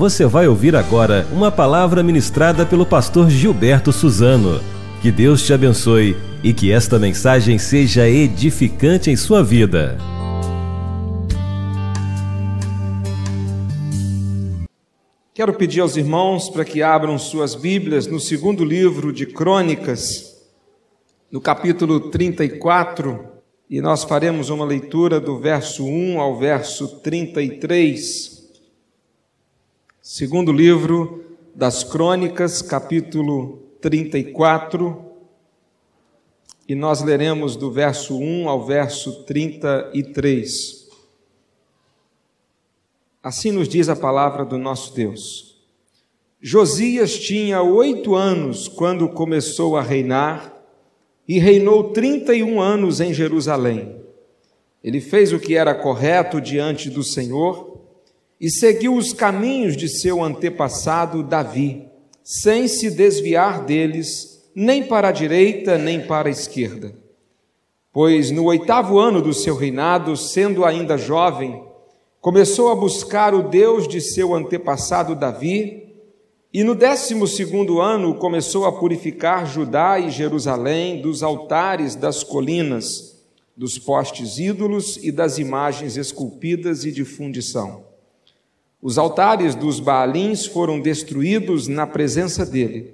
Você vai ouvir agora uma palavra ministrada pelo pastor Gilberto Suzano. Que Deus te abençoe e que esta mensagem seja edificante em sua vida. Quero pedir aos irmãos para que abram suas Bíblias no segundo livro de Crônicas, no capítulo 34, e nós faremos uma leitura do verso 1 ao verso 33. Segundo livro das Crônicas, capítulo 34, e nós leremos do verso 1 ao verso 33. Assim nos diz a palavra do nosso Deus. Josias tinha 8 anos quando começou a reinar e reinou 31 anos em Jerusalém. Ele fez o que era correto diante do Senhor e seguiu os caminhos de seu antepassado Davi, sem se desviar deles, nem para a direita, nem para a esquerda. Pois no 8º ano do seu reinado, sendo ainda jovem, começou a buscar o Deus de seu antepassado Davi, e no 12º ano começou a purificar Judá e Jerusalém dos altares das colinas, dos postes ídolos e das imagens esculpidas e de fundição. Os altares dos Baalins foram destruídos na presença dele,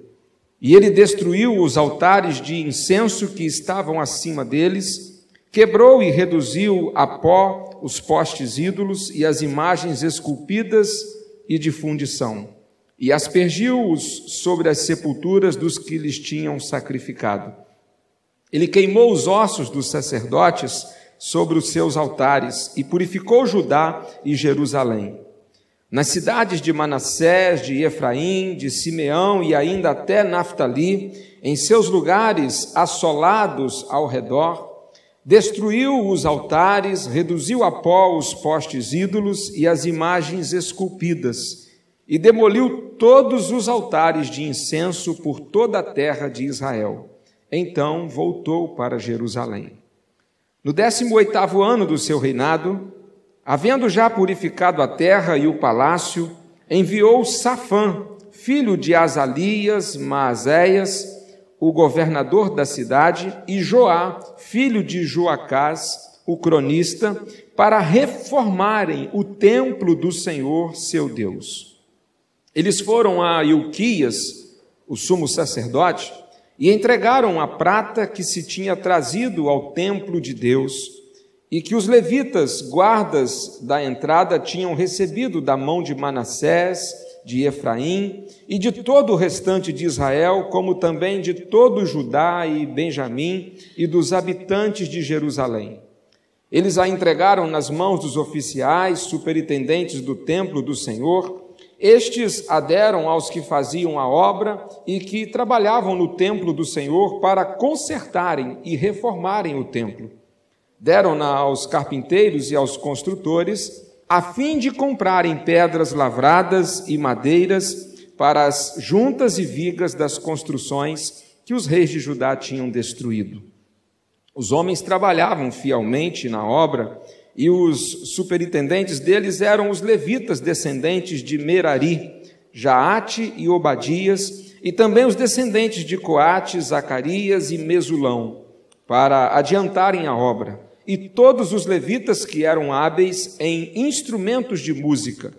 e ele destruiu os altares de incenso que estavam acima deles, quebrou e reduziu a pó os postes ídolos e as imagens esculpidas e de fundição, e aspergiu-os sobre as sepulturas dos que lhes tinham sacrificado. Ele queimou os ossos dos sacerdotes sobre os seus altares e purificou Judá e Jerusalém. Nas cidades de Manassés, de Efraim, de Simeão e ainda até Naftali, em seus lugares assolados ao redor, destruiu os altares, reduziu a pó os postes ídolos e as imagens esculpidas, e demoliu todos os altares de incenso por toda a terra de Israel. Então voltou para Jerusalém. No 18º ano do seu reinado, havendo já purificado a terra e o palácio, enviou Safã, filho de Azalias, Maazéias, o governador da cidade, e Joá, filho de Joacás, o cronista, para reformarem o templo do Senhor, seu Deus. Eles foram a Ilquias, o sumo sacerdote, e entregaram a prata que se tinha trazido ao templo de Deus, e que os levitas, guardas da entrada, tinham recebido da mão de Manassés, de Efraim e de todo o restante de Israel, como também de todo Judá e Benjamim e dos habitantes de Jerusalém. Eles a entregaram nas mãos dos oficiais, superintendentes do templo do Senhor. Estes a deram aos que faziam a obra e que trabalhavam no templo do Senhor para consertarem e reformarem o templo. Deram-na aos carpinteiros e aos construtores, a fim de comprarem pedras lavradas e madeiras para as juntas e vigas das construções que os reis de Judá tinham destruído. Os homens trabalhavam fielmente na obra, e os superintendentes deles eram os levitas descendentes de Merari, Jaate e Obadias, e também os descendentes de Coate, Zacarias e Mesulão, para adiantarem a obra. E todos os levitas que eram hábeis em instrumentos de música.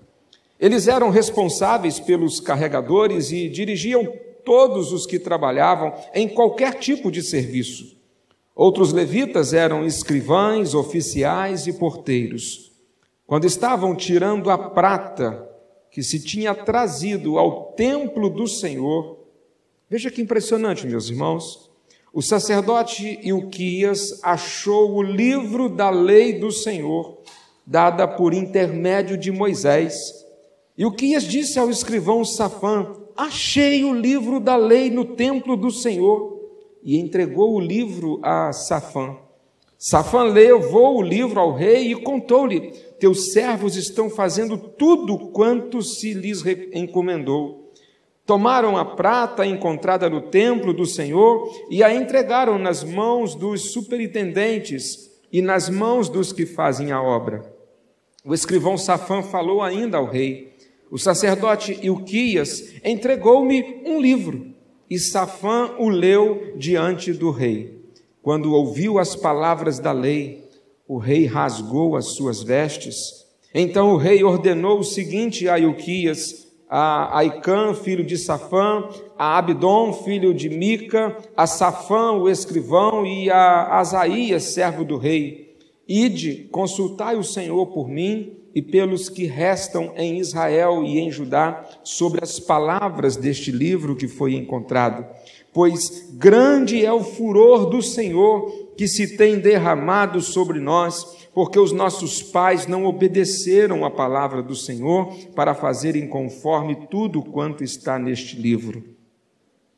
Eles eram responsáveis pelos carregadores e dirigiam todos os que trabalhavam em qualquer tipo de serviço. Outros levitas eram escrivães, oficiais e porteiros. Quando estavam tirando a prata que se tinha trazido ao templo do Senhor, veja que impressionante, meus irmãos, o sacerdote Ilquias achou o livro da lei do Senhor, dada por intermédio de Moisés. Ilquias disse ao escrivão Safã: achei o livro da lei no templo do Senhor, e entregou o livro a Safã. Safã levou o livro ao rei e contou-lhe: teus servos estão fazendo tudo quanto se lhes encomendou. Tomaram a prata encontrada no templo do Senhor e a entregaram nas mãos dos superintendentes e nas mãos dos que fazem a obra. O escrivão Safã falou ainda ao rei: o sacerdote Ilquias entregou-me um livro, e Safã o leu diante do rei. Quando ouviu as palavras da lei, o rei rasgou as suas vestes. Então o rei ordenou o seguinte a Ilquias, a Aicã, filho de Safã, a Abdom, filho de Mica, a Safã, o escrivão, e a Asaías, servo do rei: ide, consultai o Senhor por mim e pelos que restam em Israel e em Judá sobre as palavras deste livro que foi encontrado, pois grande é o furor do Senhor que se tem derramado sobre nós, porque os nossos pais não obedeceram à palavra do Senhor para fazerem conforme tudo quanto está neste livro.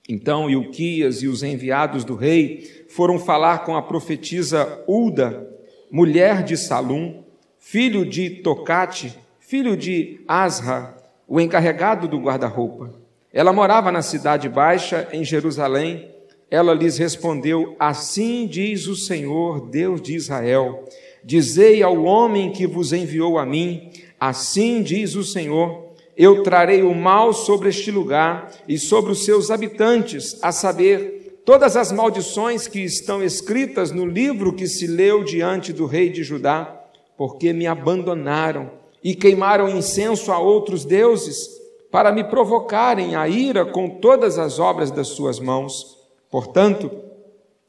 Então Ilquias e os enviados do rei foram falar com a profetisa Ulda, mulher de Salum, filho de Tocate, filho de Asra, o encarregado do guarda-roupa. Ela morava na cidade baixa, em Jerusalém. Ela lhes respondeu: assim diz o Senhor, Deus de Israel, dizei ao homem que vos enviou a mim, assim diz o Senhor, eu trarei o mal sobre este lugar e sobre os seus habitantes, a saber, todas as maldições que estão escritas no livro que se leu diante do rei de Judá, porque me abandonaram e queimaram incenso a outros deuses, para me provocarem a ira com todas as obras das suas mãos. Portanto,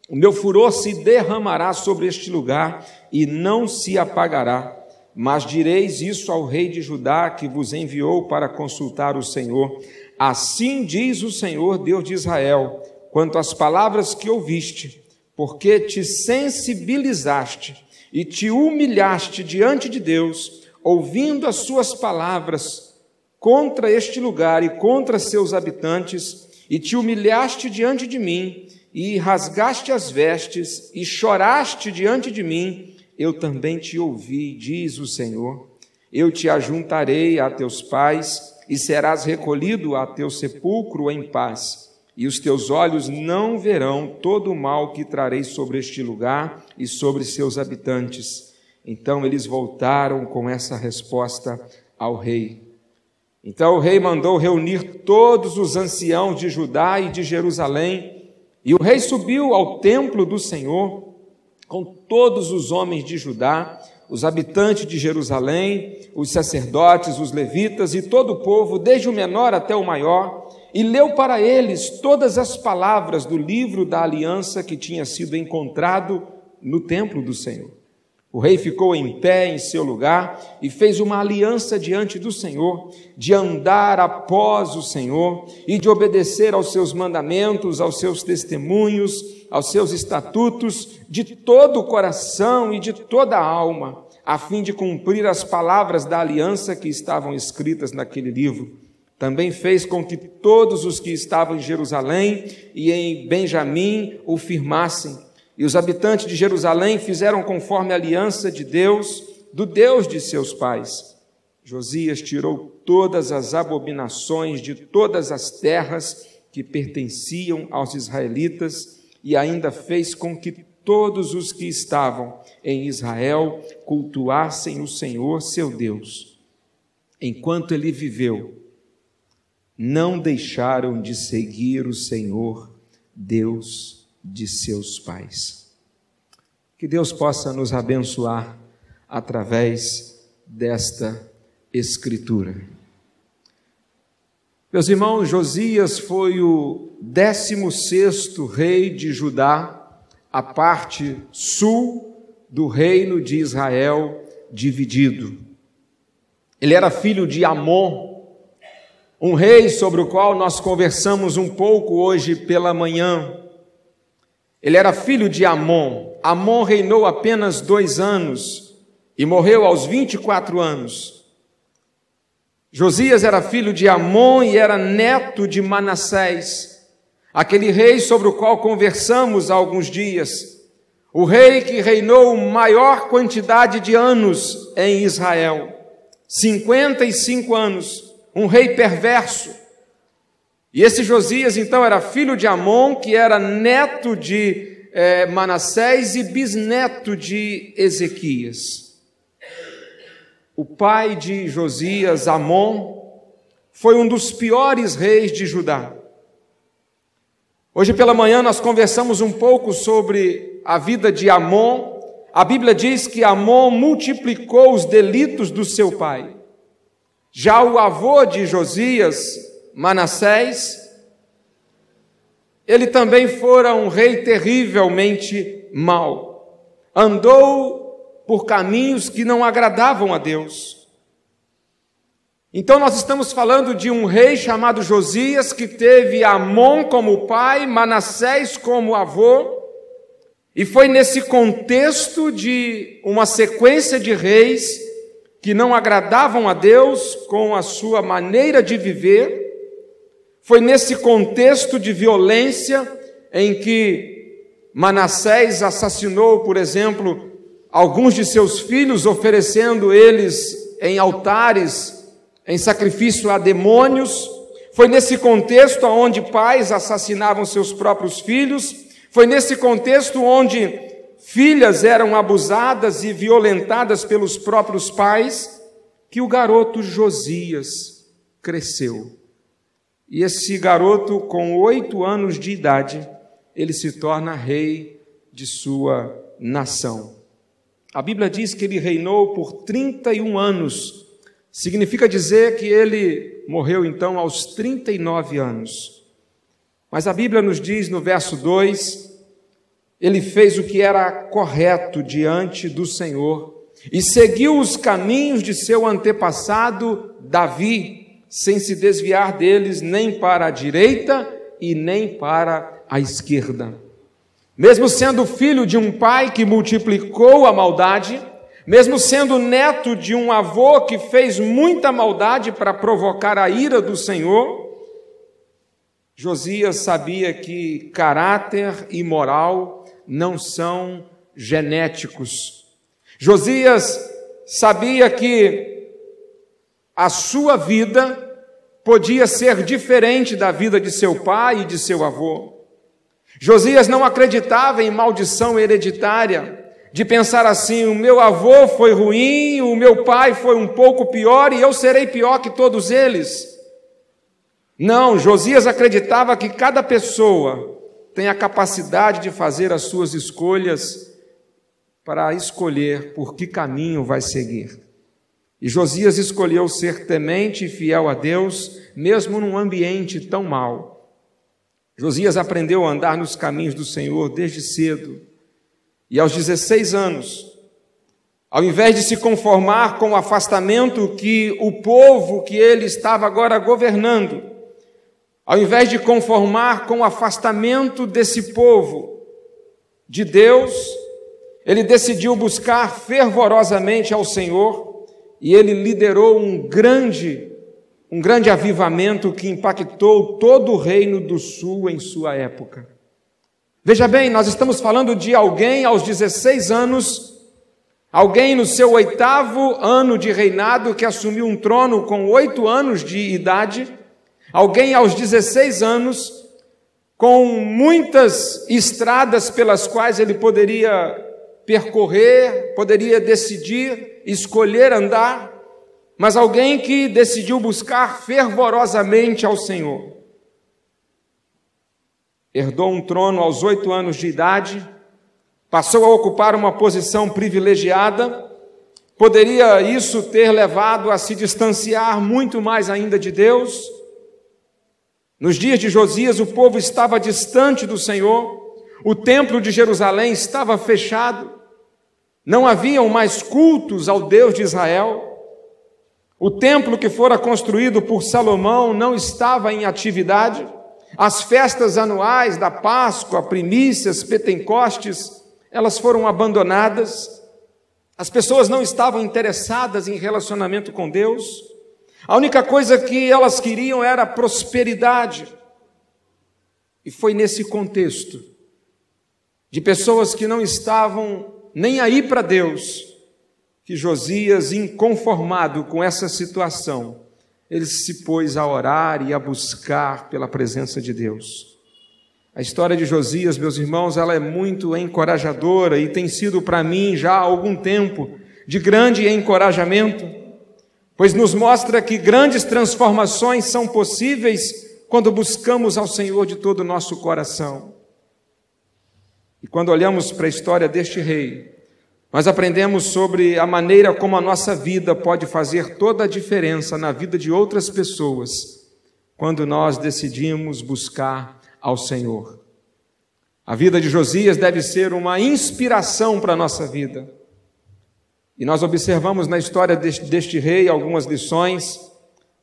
o meu furor se derramará sobre este lugar e não se apagará. Mas direis isso ao rei de Judá, que vos enviou para consultar o Senhor. Assim diz o Senhor, Deus de Israel, quanto às palavras que ouviste, porque te sensibilizaste e te humilhaste diante de Deus, ouvindo as suas palavras contra este lugar e contra seus habitantes, e te humilhaste diante de mim, e rasgaste as vestes, e choraste diante de mim, eu também te ouvi, diz o Senhor. Eu te ajuntarei a teus pais, e serás recolhido a teu sepulcro em paz, e os teus olhos não verão todo o mal que trarei sobre este lugar e sobre seus habitantes. Então eles voltaram com essa resposta ao rei. Então o rei mandou reunir todos os anciãos de Judá e de Jerusalém, e o rei subiu ao templo do Senhor com todos os homens de Judá, os habitantes de Jerusalém, os sacerdotes, os levitas e todo o povo, desde o menor até o maior, e leu para eles todas as palavras do livro da aliança que tinha sido encontrado no templo do Senhor. O rei ficou em pé em seu lugar e fez uma aliança diante do Senhor, de andar após o Senhor e de obedecer aos seus mandamentos, aos seus testemunhos, aos seus estatutos, de todo o coração e de toda a alma, a fim de cumprir as palavras da aliança que estavam escritas naquele livro. Também fez com que todos os que estavam em Jerusalém e em Benjamim o firmassem. E os habitantes de Jerusalém fizeram conforme a aliança de Deus, do Deus de seus pais. Josias tirou todas as abominações de todas as terras que pertenciam aos israelitas e ainda fez com que todos os que estavam em Israel cultuassem o Senhor, seu Deus. Enquanto ele viveu, não deixaram de seguir o Senhor, Deus de seus pais. Que Deus possa nos abençoar através desta Escritura. Meus irmãos, Josias foi o 16º rei de Judá, a parte sul do reino de Israel dividido. Ele era filho de Amon, um rei sobre o qual nós conversamos um pouco hoje pela manhã. Ele era filho de Amon. Amon reinou apenas 2 anos e morreu aos 24 anos. Josias era filho de Amon e era neto de Manassés, aquele rei sobre o qual conversamos há alguns dias, o rei que reinou maior quantidade de anos em Israel, 55 anos, um rei perverso. E esse Josias, então, era filho de Amon, que era neto de Manassés e bisneto de Ezequias. O pai de Josias, Amon, foi um dos piores reis de Judá. Hoje pela manhã nós conversamos um pouco sobre a vida de Amon. A Bíblia diz que Amon multiplicou os delitos do seu pai. Já o avô de Josias, Manassés, ele também fora um rei terrivelmente mau. Andou por caminhos que não agradavam a Deus. Então nós estamos falando de um rei chamado Josias, que teve Amon como pai, Manassés como avô, e foi nesse contexto de uma sequência de reis que não agradavam a Deus com a sua maneira de viver. Foi nesse contexto de violência em que Manassés assassinou, por exemplo, alguns de seus filhos, oferecendo eles em altares, em sacrifício a demônios. Foi nesse contexto onde pais assassinavam seus próprios filhos. Foi nesse contexto onde filhas eram abusadas e violentadas pelos próprios pais que o garoto Josias cresceu. E esse garoto, com 8 anos de idade, ele se torna rei de sua nação. A Bíblia diz que ele reinou por 31 anos. Significa dizer que ele morreu então aos 39 anos. Mas a Bíblia nos diz no verso 2, ele fez o que era correto diante do Senhor e seguiu os caminhos de seu antepassado Davi, sem se desviar deles nem para a direita e nem para a esquerda. Mesmo sendo filho de um pai que multiplicou a maldade, mesmo sendo neto de um avô que fez muita maldade para provocar a ira do Senhor, Josias sabia que caráter e moral não são genéticos. Josias sabia que a sua vida podia ser diferente da vida de seu pai e de seu avô. Josias não acreditava em maldição hereditária, de pensar assim: o meu avô foi ruim, o meu pai foi um pouco pior e eu serei pior que todos eles. Não, Josias acreditava que cada pessoa tem a capacidade de fazer as suas escolhas para escolher por que caminho vai seguir. E Josias escolheu ser temente e fiel a Deus, mesmo num ambiente tão mau. Josias aprendeu a andar nos caminhos do Senhor desde cedo. E aos 16 anos, ao invés de se conformar com o afastamento que o povo que ele estava agora governando, ao invés de conformar com o afastamento desse povo de Deus, ele decidiu buscar fervorosamente ao Senhor. E ele liderou um grande avivamento que impactou todo o reino do sul em sua época. Veja bem, nós estamos falando de alguém aos 16 anos, alguém no seu 8º ano de reinado que assumiu um trono com 8 anos de idade, alguém aos 16 anos com muitas estradas pelas quais ele poderia percorrer, poderia decidir, escolher andar, mas alguém que decidiu buscar fervorosamente ao Senhor. Herdou um trono aos 8 anos de idade, passou a ocupar uma posição privilegiada. Poderia isso ter levado a se distanciar muito mais ainda de Deus? Nos dias de Josias, o povo estava distante do Senhor, o templo de Jerusalém estava fechado, não haviam mais cultos ao Deus de Israel. O templo que fora construído por Salomão não estava em atividade. As festas anuais da Páscoa, primícias, Pentecostes, elas foram abandonadas. As pessoas não estavam interessadas em relacionamento com Deus. A única coisa que elas queriam era prosperidade. E foi nesse contexto de pessoas que não estavam nem aí para Deus que Josias, inconformado com essa situação, ele se pôs a orar e a buscar pela presença de Deus. A história de Josias, meus irmãos, ela é muito encorajadora e tem sido para mim já há algum tempo de grande encorajamento, pois nos mostra que grandes transformações são possíveis quando buscamos ao Senhor de todo o nosso coração. E quando olhamos para a história deste rei, nós aprendemos sobre a maneira como a nossa vida pode fazer toda a diferença na vida de outras pessoas, quando nós decidimos buscar ao Senhor. A vida de Josias deve ser uma inspiração para a nossa vida. E nós observamos na história deste rei algumas lições.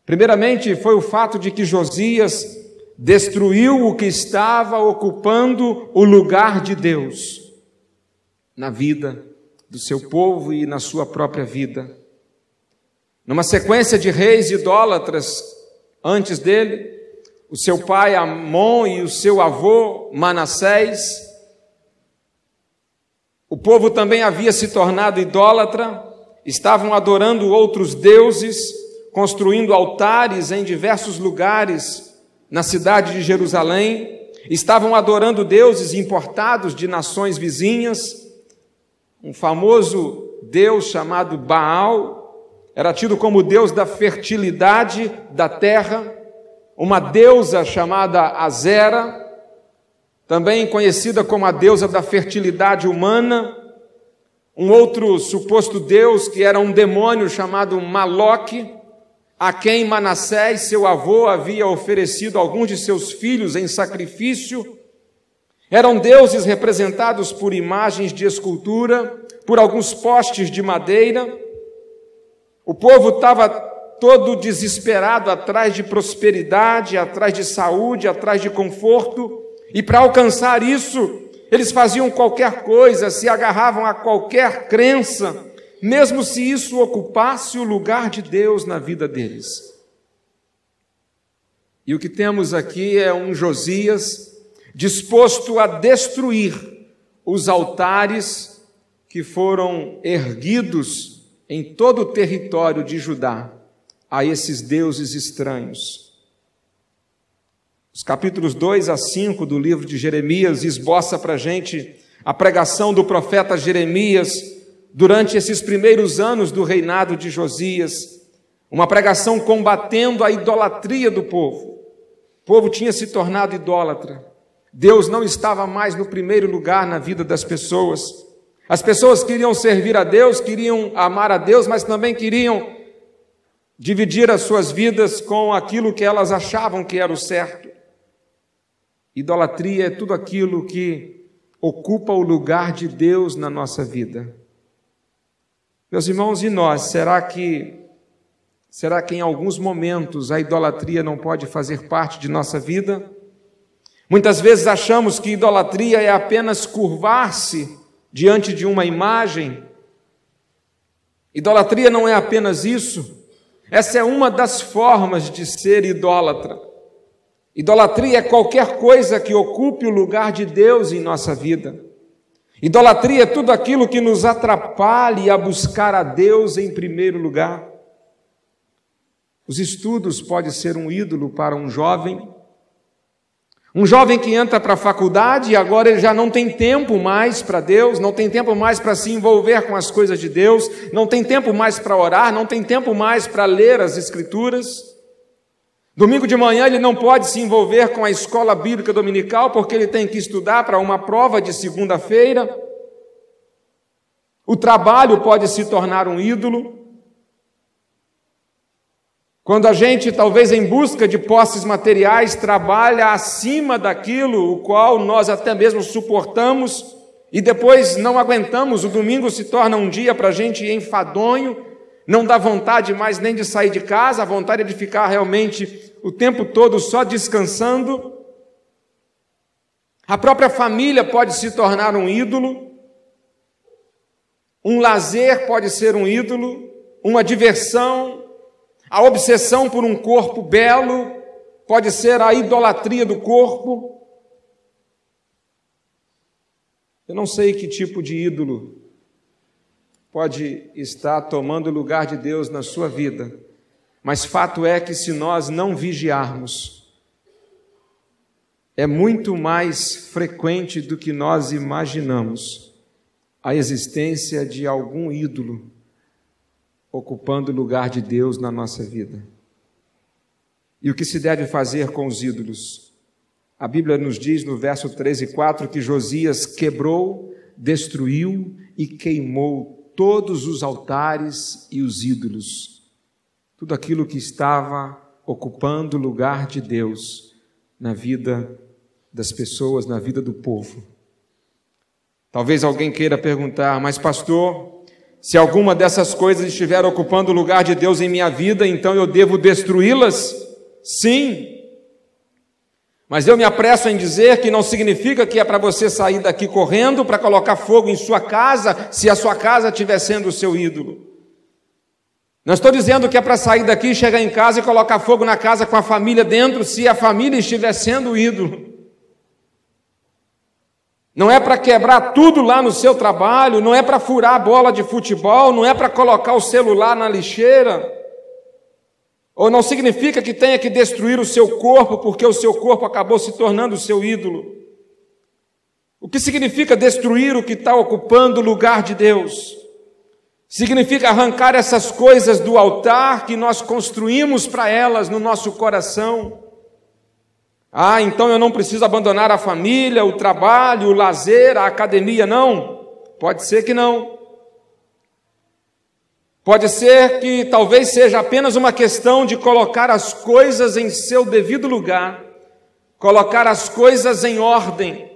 Primeiramente, foi o fato de que Josias destruiu o que estava ocupando o lugar de Deus na vida do seu povo e na sua própria vida. Numa sequência de reis idólatras antes dele, o seu pai Amon e o seu avô Manassés, o povo também havia se tornado idólatra, estavam adorando outros deuses, construindo altares em diversos lugares na cidade de Jerusalém, estavam adorando deuses importados de nações vizinhas. Um famoso deus chamado Baal era tido como deus da fertilidade da terra, uma deusa chamada Azera, também conhecida como a deusa da fertilidade humana, um outro suposto deus que era um demônio chamado Maloque, a quem Manassés, seu avô, havia oferecido alguns de seus filhos em sacrifício. Eram deuses representados por imagens de escultura, por alguns postes de madeira. O povo estava todo desesperado atrás de prosperidade, atrás de saúde, atrás de conforto, e para alcançar isso, eles faziam qualquer coisa, se agarravam a qualquer crença, mesmo se isso ocupasse o lugar de Deus na vida deles. E o que temos aqui é um Josias disposto a destruir os altares que foram erguidos em todo o território de Judá a esses deuses estranhos. Os capítulos 2 a 5 do livro de Jeremias esboça para a gente a pregação do profeta Jeremias durante esses primeiros anos do reinado de Josias, uma pregação combatendo a idolatria do povo. O povo tinha se tornado idólatra. Deus não estava mais no primeiro lugar na vida das pessoas. As pessoas queriam servir a Deus, queriam amar a Deus, mas também queriam dividir as suas vidas com aquilo que elas achavam que era o certo. Idolatria é tudo aquilo que ocupa o lugar de Deus na nossa vida. Meus irmãos, e nós? Será que em alguns momentos a idolatria não pode fazer parte de nossa vida? Muitas vezes achamos que idolatria é apenas curvar-se diante de uma imagem. Idolatria não é apenas isso. Essa é uma das formas de ser idólatra. Idolatria é qualquer coisa que ocupe o lugar de Deus em nossa vida. Idolatria é tudo aquilo que nos atrapalhe a buscar a Deus em primeiro lugar. Os estudos podem ser um ídolo para um jovem. Um jovem que entra para a faculdade e agora ele já não tem tempo mais para Deus, não tem tempo mais para se envolver com as coisas de Deus, não tem tempo mais para orar, não tem tempo mais para ler as Escrituras. Domingo de manhã ele não pode se envolver com a escola bíblica dominical porque ele tem que estudar para uma prova de segunda-feira. O trabalho pode se tornar um ídolo. Quando a gente, talvez em busca de posses materiais, trabalha acima daquilo o qual nós até mesmo suportamos e depois não aguentamos, o domingo se torna um dia para a gente enfadonho, não dá vontade mais nem de sair de casa, a vontade é de ficar realmente o tempo todo só descansando. A própria família pode se tornar um ídolo, um lazer pode ser um ídolo, uma diversão, a obsessão por um corpo belo pode ser a idolatria do corpo. Eu não sei que tipo de ídolo pode estar tomando o lugar de Deus na sua vida, mas fato é que se nós não vigiarmos, é muito mais frequente do que nós imaginamos a existência de algum ídolo ocupando o lugar de Deus na nossa vida. E o que se deve fazer com os ídolos? A Bíblia nos diz no verso 13 e 4 que Josias quebrou, destruiu e queimou todos os altares e os ídolos. Tudo aquilo que estava ocupando o lugar de Deus na vida das pessoas, na vida do povo. Talvez alguém queira perguntar, mas pastor, se alguma dessas coisas estiver ocupando o lugar de Deus em minha vida, então eu devo destruí-las? Sim. Mas eu me apresso em dizer que não significa que é para você sair daqui correndo para colocar fogo em sua casa, se a sua casa estiver sendo o seu ídolo. Não estou dizendo que é para sair daqui, chegar em casa e colocar fogo na casa com a família dentro, se a família estiver sendo o ídolo. Não é para quebrar tudo lá no seu trabalho, não é para furar a bola de futebol, não é para colocar o celular na lixeira. Ou não significa que tenha que destruir o seu corpo, porque o seu corpo acabou se tornando o seu ídolo. O que significa destruir o que está ocupando o lugar de Deus? Significa arrancar essas coisas do altar que nós construímos para elas no nosso coração. Ah, então eu não preciso abandonar a família, o trabalho, o lazer, a academia, não. Pode ser que não. Pode ser que talvez seja apenas uma questão de colocar as coisas em seu devido lugar, colocar as coisas em ordem,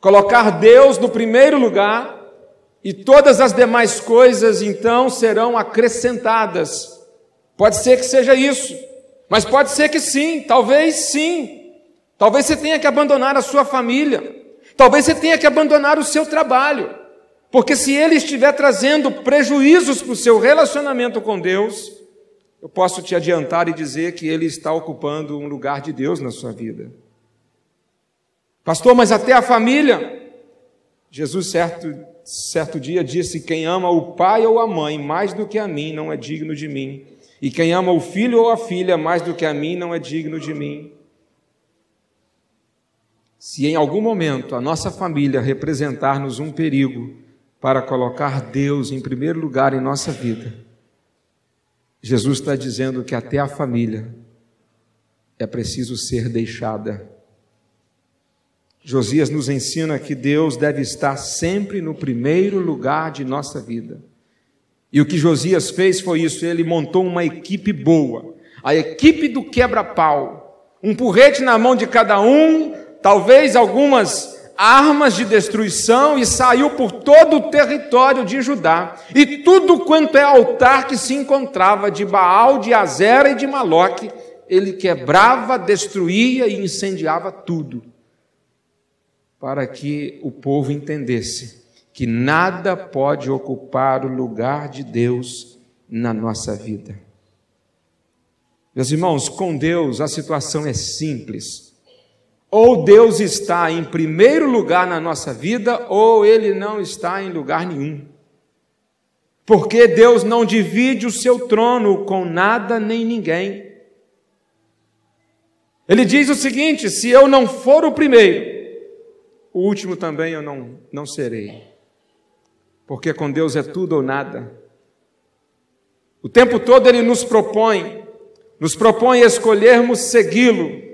colocar Deus no primeiro lugar e todas as demais coisas então serão acrescentadas. Pode ser que seja isso, mas pode ser que sim. Talvez você tenha que abandonar a sua família, talvez você tenha que abandonar o seu trabalho. Porque se ele estiver trazendo prejuízos para o seu relacionamento com Deus, eu posso te adiantar e dizer que ele está ocupando um lugar de Deus na sua vida. Pastor, mas até a família? Jesus certo dia disse, quem ama o pai ou a mãe mais do que a mim não é digno de mim. E quem ama o filho ou a filha mais do que a mim não é digno de mim. Se em algum momento a nossa família representar-nos um perigo, para colocar Deus em primeiro lugar em nossa vida, Jesus está dizendo que até a família é preciso ser deixada. Josias nos ensina que Deus deve estar sempre no primeiro lugar de nossa vida. E o que Josias fez foi isso, ele montou uma equipe boa, a equipe do quebra-pau, um porrete na mão de cada um, talvez algumas armas de destruição, e saiu por todo o território de Judá, e tudo quanto é altar que se encontrava de Baal, de Azera e de Maloque, ele quebrava, destruía e incendiava tudo, para que o povo entendesse que nada pode ocupar o lugar de Deus na nossa vida. Meus irmãos, com Deus a situação é simples. Ou Deus está em primeiro lugar na nossa vida, ou Ele não está em lugar nenhum. Porque Deus não divide o seu trono com nada nem ninguém. Ele diz o seguinte, se eu não for o primeiro, o último também eu não serei. Porque com Deus é tudo ou nada. O tempo todo Ele nos propõe escolhermos segui-lo.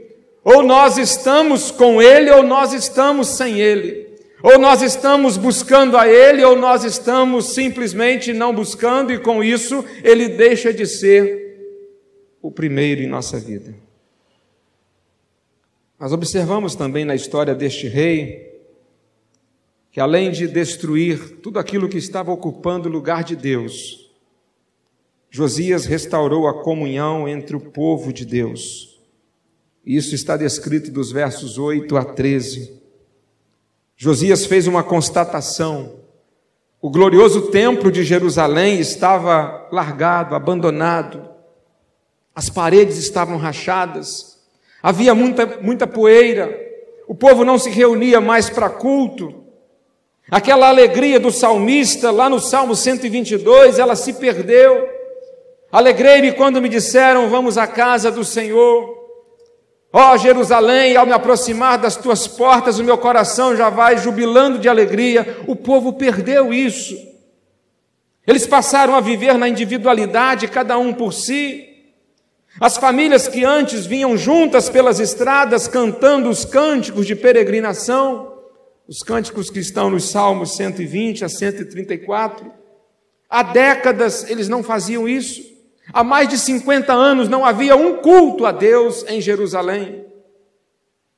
Ou nós estamos com Ele, ou nós estamos sem Ele. Ou nós estamos buscando a Ele, ou nós estamos simplesmente não buscando, e com isso Ele deixa de ser o primeiro em nossa vida. Nós observamos também na história deste rei, que além de destruir tudo aquilo que estava ocupando o lugar de Deus, Josias restaurou a comunhão entre o povo de Deus. Isso está descrito dos versos 8 a 13. Josias fez uma constatação. O glorioso templo de Jerusalém estava largado, abandonado. As paredes estavam rachadas. Havia muita poeira. O povo não se reunia mais para culto. Aquela alegria do salmista, lá no Salmo 122, ela se perdeu. Alegrei-me quando me disseram, vamos à casa do Senhor. Ó Jerusalém, ao me aproximar das tuas portas, o meu coração já vai jubilando de alegria. O povo perdeu isso. Eles passaram a viver na individualidade, cada um por si. As famílias que antes vinham juntas pelas estradas cantando os cânticos de peregrinação, os cânticos que estão nos Salmos 120 a 134, há décadas eles não faziam isso. Há mais de 50 anos não havia um culto a Deus em Jerusalém.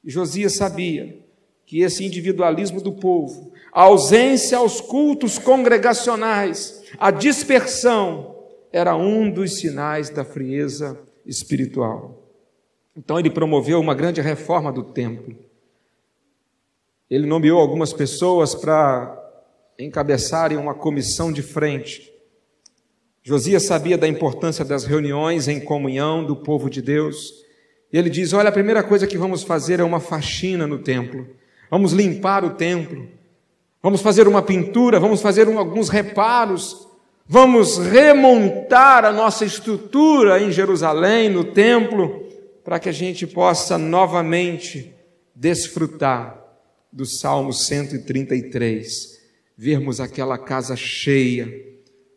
E Josias sabia que esse individualismo do povo, a ausência aos cultos congregacionais, a dispersão, era um dos sinais da frieza espiritual. Então ele promoveu uma grande reforma do templo. Ele nomeou algumas pessoas para encabeçarem uma comissão de frente. Josias sabia da importância das reuniões em comunhão do povo de Deus. E ele diz: olha, a primeira coisa que vamos fazer é uma faxina no templo. Vamos limpar o templo. Vamos fazer uma pintura, vamos fazer alguns reparos. Vamos remontar a nossa estrutura em Jerusalém, no templo, para que a gente possa novamente desfrutar do Salmo 133, vermos aquela casa cheia,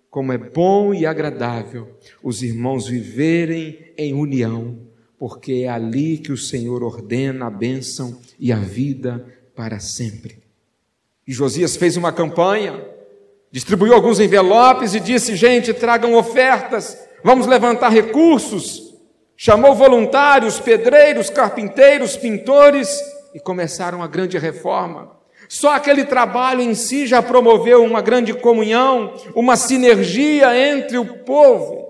como é bom e agradável os irmãos viverem em união, porque é ali que o Senhor ordena a bênção e a vida para sempre. E Josias fez uma campanha, distribuiu alguns envelopes e disse: gente, tragam ofertas, vamos levantar recursos. Chamou voluntários, pedreiros, carpinteiros, pintores e começaram a grande reforma. Só aquele trabalho em si já promoveu uma grande comunhão, uma sinergia entre o povo,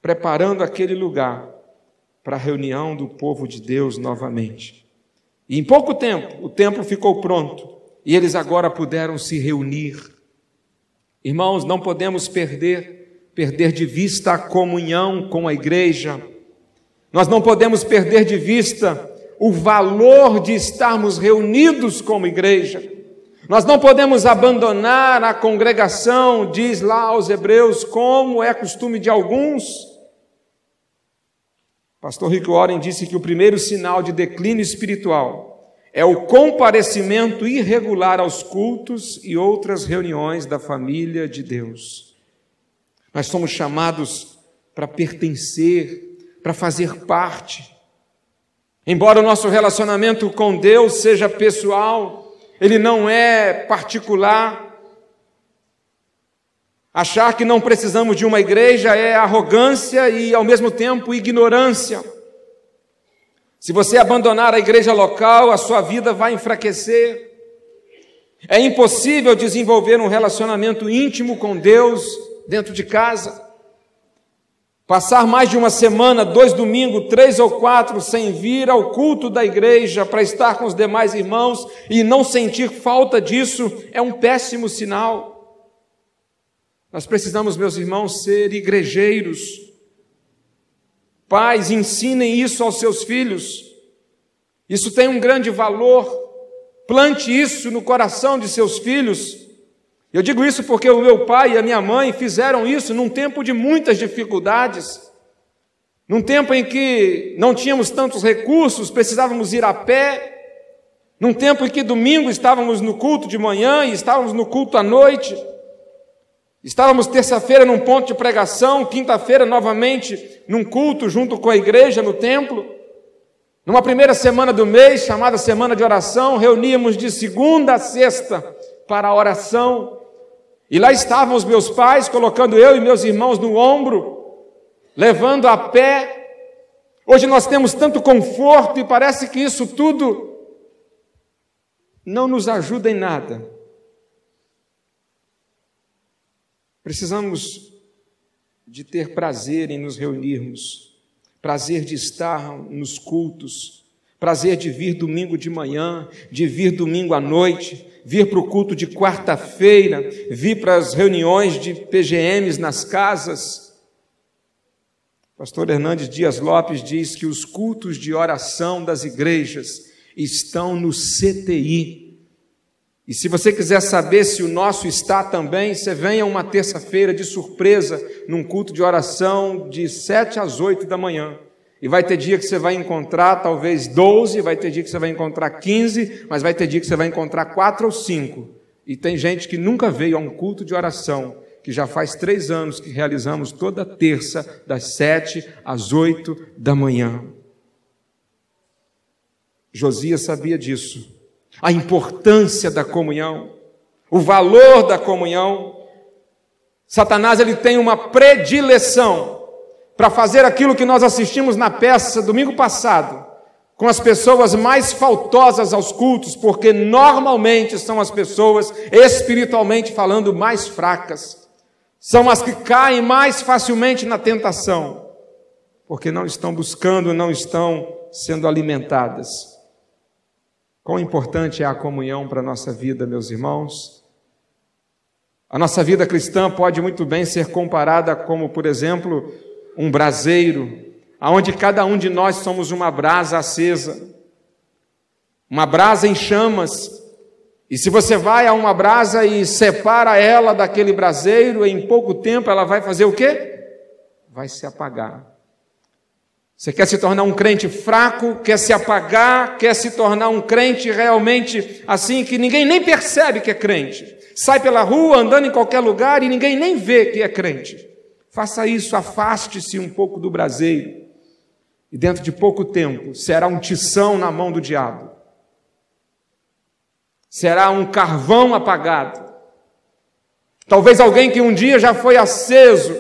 preparando aquele lugar para a reunião do povo de Deus novamente. E em pouco tempo, o templo ficou pronto e eles agora puderam se reunir. Irmãos, não podemos perder de vista a comunhão com a igreja. Nós não podemos perder de vista o valor de estarmos reunidos como igreja. Nós não podemos abandonar a congregação, diz lá aos Hebreus, como é costume de alguns. Pastor Rick Warren disse que o primeiro sinal de declínio espiritual é o comparecimento irregular aos cultos e outras reuniões da família de Deus. Nós somos chamados para pertencer, para fazer parte. Embora o nosso relacionamento com Deus seja pessoal, ele não é particular. Achar que não precisamos de uma igreja é arrogância e, ao mesmo tempo, ignorância. Se você abandonar a igreja local, a sua vida vai enfraquecer. É impossível desenvolver um relacionamento íntimo com Deus dentro de casa. Passar mais de uma semana, 2 domingos, 3 ou 4, sem vir ao culto da igreja para estar com os demais irmãos e não sentir falta disso, é um péssimo sinal. Nós precisamos, meus irmãos, ser igrejeiros. Pais, ensinem isso aos seus filhos. Isso tem um grande valor. Plante isso no coração de seus filhos. Eu digo isso porque o meu pai e a minha mãe fizeram isso num tempo de muitas dificuldades, num tempo em que não tínhamos tantos recursos, precisávamos ir a pé, num tempo em que domingo estávamos no culto de manhã e estávamos no culto à noite, estávamos terça-feira num ponto de pregação, quinta-feira novamente num culto junto com a igreja no templo. Numa primeira semana do mês, chamada semana de oração, reuníamos de segunda a sexta para a oração. E lá estavam os meus pais, colocando eu e meus irmãos no ombro, levando a pé. Hoje nós temos tanto conforto e parece que isso tudo não nos ajuda em nada. Precisamos de ter prazer em nos reunirmos, prazer de estar nos cultos, prazer de vir domingo de manhã, de vir domingo à noite, vir para o culto de quarta-feira, vir para as reuniões de PGMs nas casas. Pastor Hernandes Dias Lopes diz que os cultos de oração das igrejas estão no CTI. E se você quiser saber se o nosso está também, você venha uma terça-feira de surpresa, num culto de oração de 7 às 8 da manhã. E vai ter dia que você vai encontrar talvez 12, vai ter dia que você vai encontrar 15, mas vai ter dia que você vai encontrar 4 ou 5. E tem gente que nunca veio a um culto de oração, que já faz 3 anos que realizamos toda terça, das 7 às 8 da manhã. Josias sabia disso, a importância da comunhão, o valor da comunhão. Satanás, ele tem uma predileção para fazer aquilo que nós assistimos na peça domingo passado, com as pessoas mais faltosas aos cultos, porque normalmente são as pessoas, espiritualmente falando, mais fracas. São as que caem mais facilmente na tentação, porque não estão buscando, não estão sendo alimentadas. Quão importante é a comunhão para a nossa vida, meus irmãos? A nossa vida cristã pode muito bem ser comparada como, por exemplo, um braseiro, onde cada um de nós somos uma brasa acesa, uma brasa em chamas, e se você vai a uma brasa e separa ela daquele braseiro, em pouco tempo ela vai fazer o quê? Vai se apagar. Você quer se tornar um crente fraco, quer se apagar, quer se tornar um crente realmente assim, que ninguém nem percebe que é crente, sai pela rua, andando em qualquer lugar e ninguém nem vê que é crente. Faça isso, afaste-se um pouco do braseiro. E dentro de pouco tempo será um tição na mão do diabo. Será um carvão apagado. Talvez alguém que um dia já foi aceso,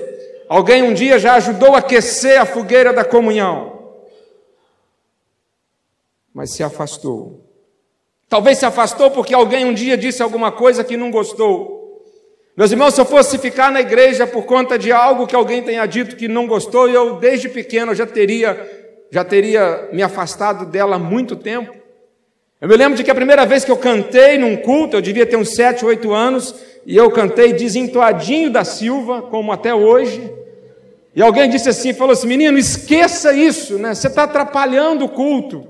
alguém um dia já ajudou a aquecer a fogueira da comunhão, mas se afastou. Talvez se afastou porque alguém um dia disse alguma coisa que não gostou. Meus irmãos, se eu fosse ficar na igreja por conta de algo que alguém tenha dito que não gostou, eu desde pequeno já teria me afastado dela há muito tempo. Eu me lembro de que a primeira vez que eu cantei num culto, eu devia ter uns 7, 8 anos, e eu cantei Desentoadinho da Silva, como até hoje, e alguém disse assim, falou assim, menino, esqueça isso, né? Você está atrapalhando o culto.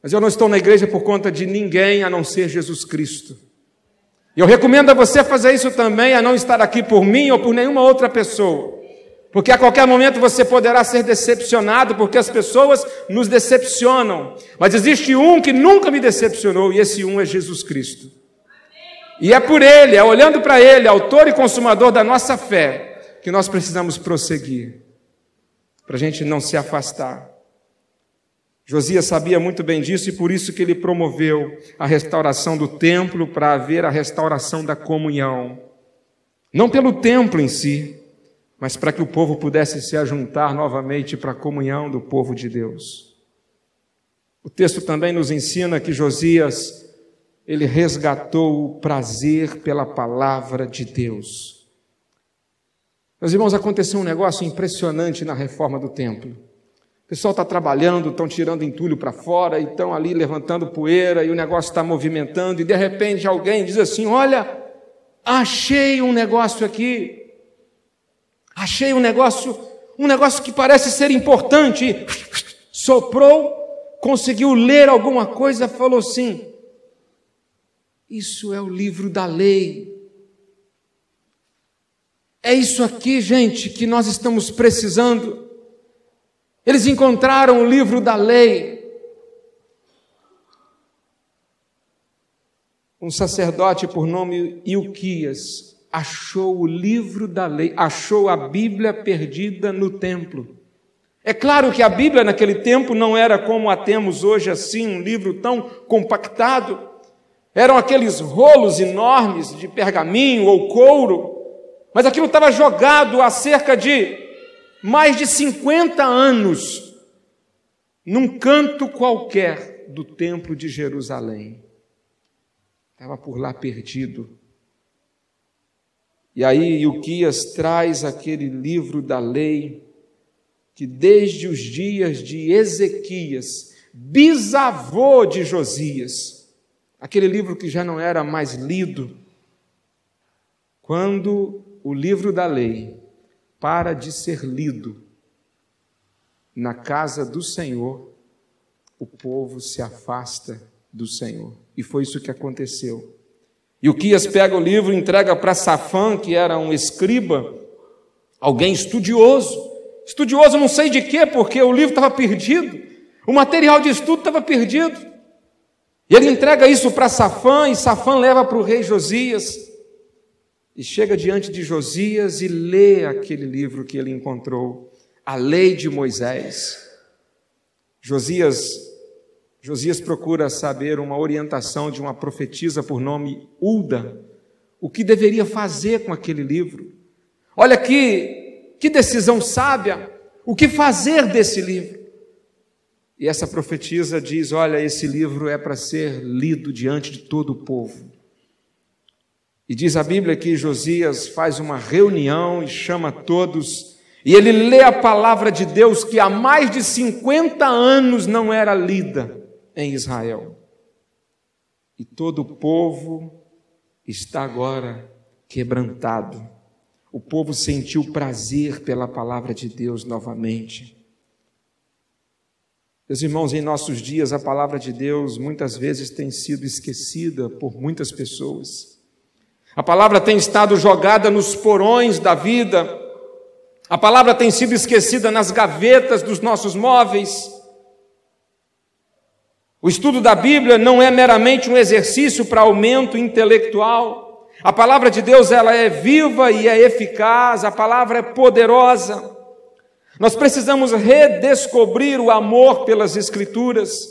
Mas eu não estou na igreja por conta de ninguém a não ser Jesus Cristo. E eu recomendo a você fazer isso também, a não estar aqui por mim ou por nenhuma outra pessoa. Porque a qualquer momento você poderá ser decepcionado, porque as pessoas nos decepcionam. Mas existe um que nunca me decepcionou, e esse um é Jesus Cristo. E é por Ele, é olhando para Ele, autor e consumador da nossa fé, que nós precisamos prosseguir, para a gente não se afastar. Josias sabia muito bem disso, e por isso que ele promoveu a restauração do templo, para haver a restauração da comunhão. Não pelo templo em si, mas para que o povo pudesse se ajuntar novamente para a comunhão do povo de Deus. O texto também nos ensina que Josias, ele resgatou o prazer pela palavra de Deus. Meus irmãos, aconteceu um negócio impressionante na reforma do templo. O pessoal está trabalhando, estão tirando entulho para fora, e estão ali levantando poeira, e o negócio está movimentando, e de repente alguém diz assim, olha, achei um negócio aqui. Achei um negócio que parece ser importante. Soprou, conseguiu ler alguma coisa, falou assim, isso é o livro da lei. É isso aqui, gente, que nós estamos precisando. Eles encontraram o livro da lei. Um sacerdote por nome Ilquias achou o livro da lei, achou a Bíblia perdida no templo. É claro que a Bíblia naquele tempo não era como a temos hoje, assim, um livro tão compactado. Eram aqueles rolos enormes de pergaminho ou couro, mas aquilo estava jogado há cerca de mais de 50 anos, num canto qualquer do templo de Jerusalém. Estava por lá perdido. E aí Ilquias traz aquele livro da lei, que desde os dias de Ezequias, bisavô de Josias, aquele livro que já não era mais lido, quando o livro da lei para de ser lido na casa do Senhor, o povo se afasta do Senhor. E foi isso que aconteceu. Ilquias pega o livro e entrega para Safã, que era um escriba, alguém estudioso não sei de quê, porque o livro estava perdido, o material de estudo estava perdido. E ele entrega isso para Safã, e Safã leva para o rei Josias, e chega diante de Josias e lê aquele livro que ele encontrou, a lei de Moisés. Josias procura saber uma orientação de uma profetisa por nome Hulda, o que deveria fazer com aquele livro. Olha que decisão sábia, o que fazer desse livro? E essa profetisa diz, olha, esse livro é para ser lido diante de todo o povo. E diz a Bíblia que Josias faz uma reunião e chama todos, e ele lê a palavra de Deus que há mais de 50 anos não era lida em Israel. E todo o povo está agora quebrantado. O povo sentiu prazer pela palavra de Deus novamente. Meus irmãos, em nossos dias a palavra de Deus muitas vezes tem sido esquecida por muitas pessoas. A palavra tem estado jogada nos porões da vida. A palavra tem sido esquecida nas gavetas dos nossos móveis. O estudo da Bíblia não é meramente um exercício para aumento intelectual. A palavra de Deus, ela é viva e é eficaz, a palavra é poderosa. Nós precisamos redescobrir o amor pelas Escrituras.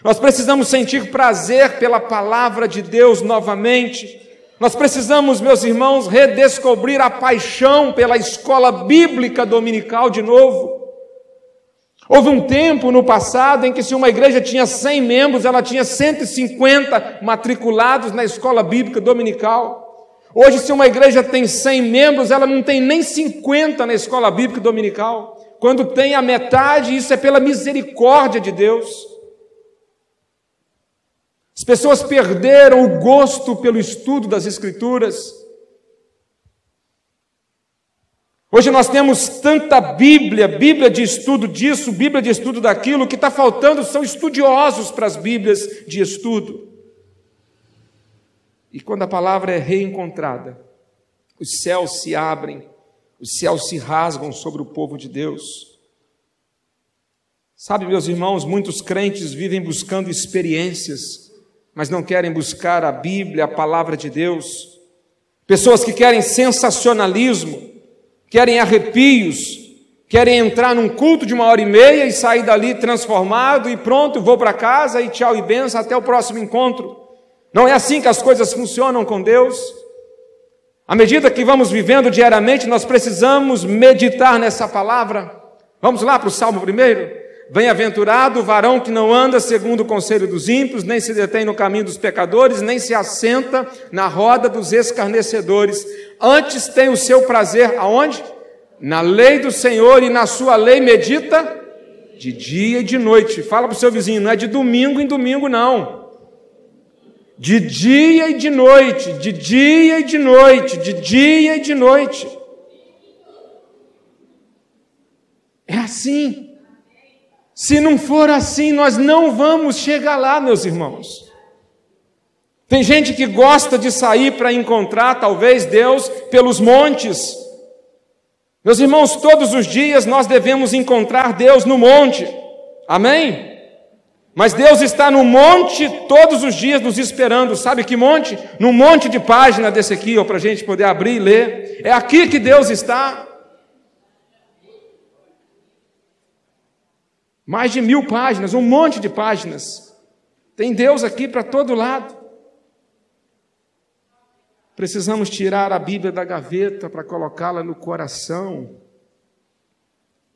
Nós precisamos sentir prazer pela palavra de Deus novamente. Nós precisamos, meus irmãos, redescobrir a paixão pela escola bíblica dominical de novo. Houve um tempo no passado em que se uma igreja tinha 100 membros, ela tinha 150 matriculados na escola bíblica dominical. Hoje, se uma igreja tem 100 membros, ela não tem nem 50 na escola bíblica dominical. Quando tem a metade, isso é pela misericórdia de Deus. As pessoas perderam o gosto pelo estudo das Escrituras. Hoje nós temos tanta Bíblia de estudo disso, Bíblia de estudo daquilo, que está faltando são estudiosos para as Bíblias de estudo. E quando a palavra é reencontrada, os céus se abrem, os céus se rasgam sobre o povo de Deus. Sabe, meus irmãos, muitos crentes vivem buscando experiências, mas não querem buscar a Bíblia, a palavra de Deus. Pessoas que querem sensacionalismo, querem arrepios, querem entrar num culto de 1h30 e sair dali transformado e pronto, vou para casa e tchau e benção, até o próximo encontro. Não é assim que as coisas funcionam com Deus. À medida que vamos vivendo diariamente, nós precisamos meditar nessa palavra. Vamos lá para o Salmo 1. Bem-aventurado o varão que não anda segundo o conselho dos ímpios, nem se detém no caminho dos pecadores, nem se assenta na roda dos escarnecedores. Antes tem o seu prazer, aonde? Na lei do Senhor, e na sua lei medita de dia e de noite. Fala para o seu vizinho, não é de domingo em domingo não. De dia e de noite, de dia e de noite, de dia e de noite. É assim. Se não for assim, nós não vamos chegar lá, meus irmãos. Tem gente que gosta de sair para encontrar, talvez, Deus pelos montes. Meus irmãos, todos os dias nós devemos encontrar Deus no monte. Amém? Mas Deus está no monte todos os dias nos esperando. Sabe que monte? No monte de página desse aqui, para a gente poder abrir e ler. É aqui que Deus está. Mais de 1000 páginas, um monte de páginas. Tem Deus aqui para todo lado. Precisamos tirar a Bíblia da gaveta para colocá-la no coração.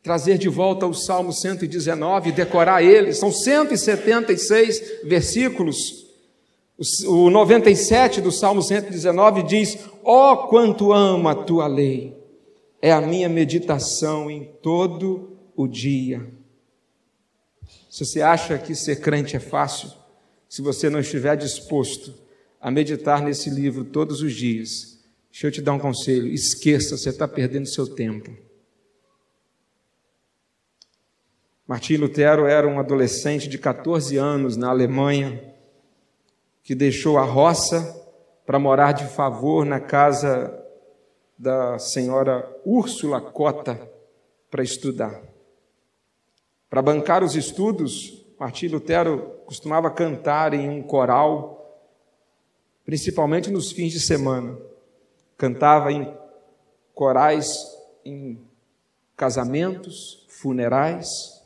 Trazer de volta o Salmo 119, decorar ele. São 176 versículos. O 97 do Salmo 119 diz: ó, quanto amo a tua lei, é a minha meditação em todo o dia. Se você acha que ser crente é fácil, se você não estiver disposto a meditar nesse livro todos os dias, deixa eu te dar um conselho: esqueça, você está perdendo seu tempo. Martim Lutero era um adolescente de 14 anos na Alemanha, que deixou a roça para morar de favor na casa da senhora Úrsula Cota para estudar. Para bancar os estudos, Martim Lutero costumava cantar em um coral, principalmente nos fins de semana. Cantava em corais, em casamentos, funerais.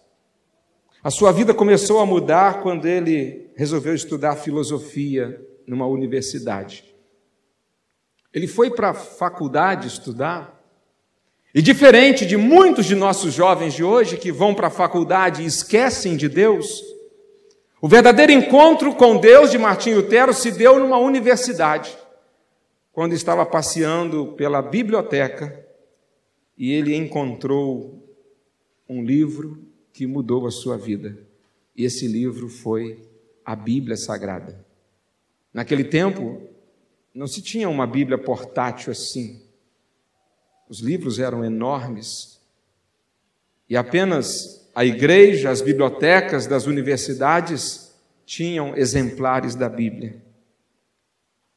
A sua vida começou a mudar quando ele resolveu estudar filosofia numa universidade. Ele foi para a faculdade estudar, e diferente de muitos de nossos jovens de hoje que vão para a faculdade e esquecem de Deus, o verdadeiro encontro com Deus de Martim Lutero se deu numa universidade, quando estava passeando pela biblioteca e ele encontrou um livro que mudou a sua vida. E esse livro foi a Bíblia Sagrada. Naquele tempo, não se tinha uma Bíblia portátil assim. Os livros eram enormes e apenas a igreja, as bibliotecas das universidades tinham exemplares da Bíblia.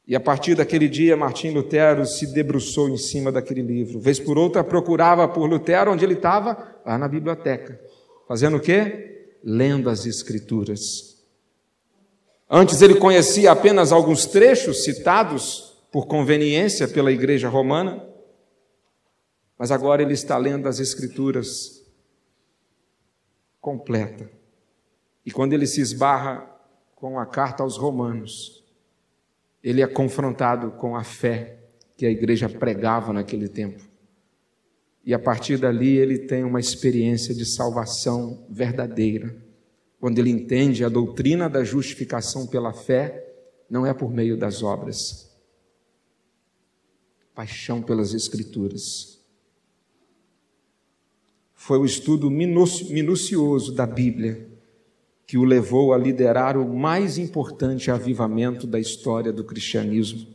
E a partir daquele dia, Martim Lutero se debruçou em cima daquele livro. Vez por outra, procurava por Lutero onde ele estava, lá na biblioteca. Fazendo o quê? Lendo as Escrituras. Antes ele conhecia apenas alguns trechos citados por conveniência pela Igreja Romana, mas agora ele está lendo as Escrituras completa. E quando ele se esbarra com a carta aos Romanos, ele é confrontado com a fé que a igreja pregava naquele tempo. E a partir dali ele tem uma experiência de salvação verdadeira, quando ele entende a doutrina da justificação pela fé, não é por meio das obras. Paixão pelas Escrituras. Foi o estudo minucioso da Bíblia que o levou a liderar o mais importante avivamento da história do cristianismo,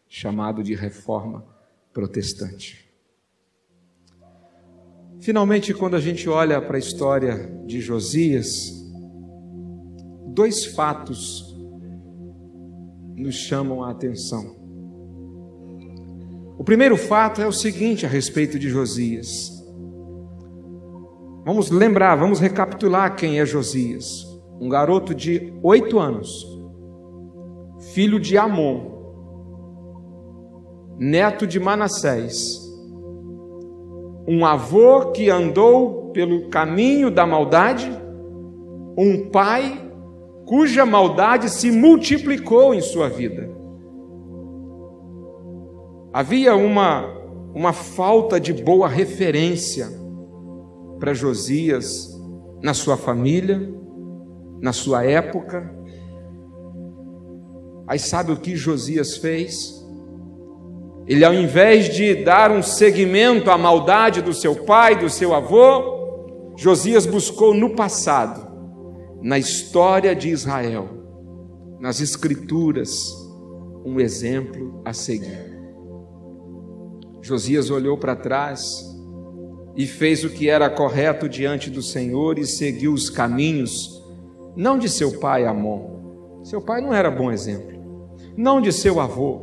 chamado de Reforma Protestante. Finalmente, quando a gente olha para a história de Josias, dois fatos nos chamam a atenção. O primeiro fato é o seguinte a respeito de Josias. Vamos lembrar, vamos recapitular quem é Josias. Um garoto de 8 anos, filho de Amon, neto de Manassés, um avô que andou pelo caminho da maldade, um pai cuja maldade se multiplicou em sua vida. Havia uma falta de boa referência para Josias na sua família, na sua época. Aí sabe o que Josias fez? Ele, ao invés de dar um seguimento à maldade do seu pai, do seu avô, Josias buscou no passado, na história de Israel, nas Escrituras, um exemplo a seguir. Josias olhou para trás e fez o que era correto diante do Senhor e seguiu os caminhos, não de seu pai Amon. Seu pai não era bom exemplo. Não de seu avô.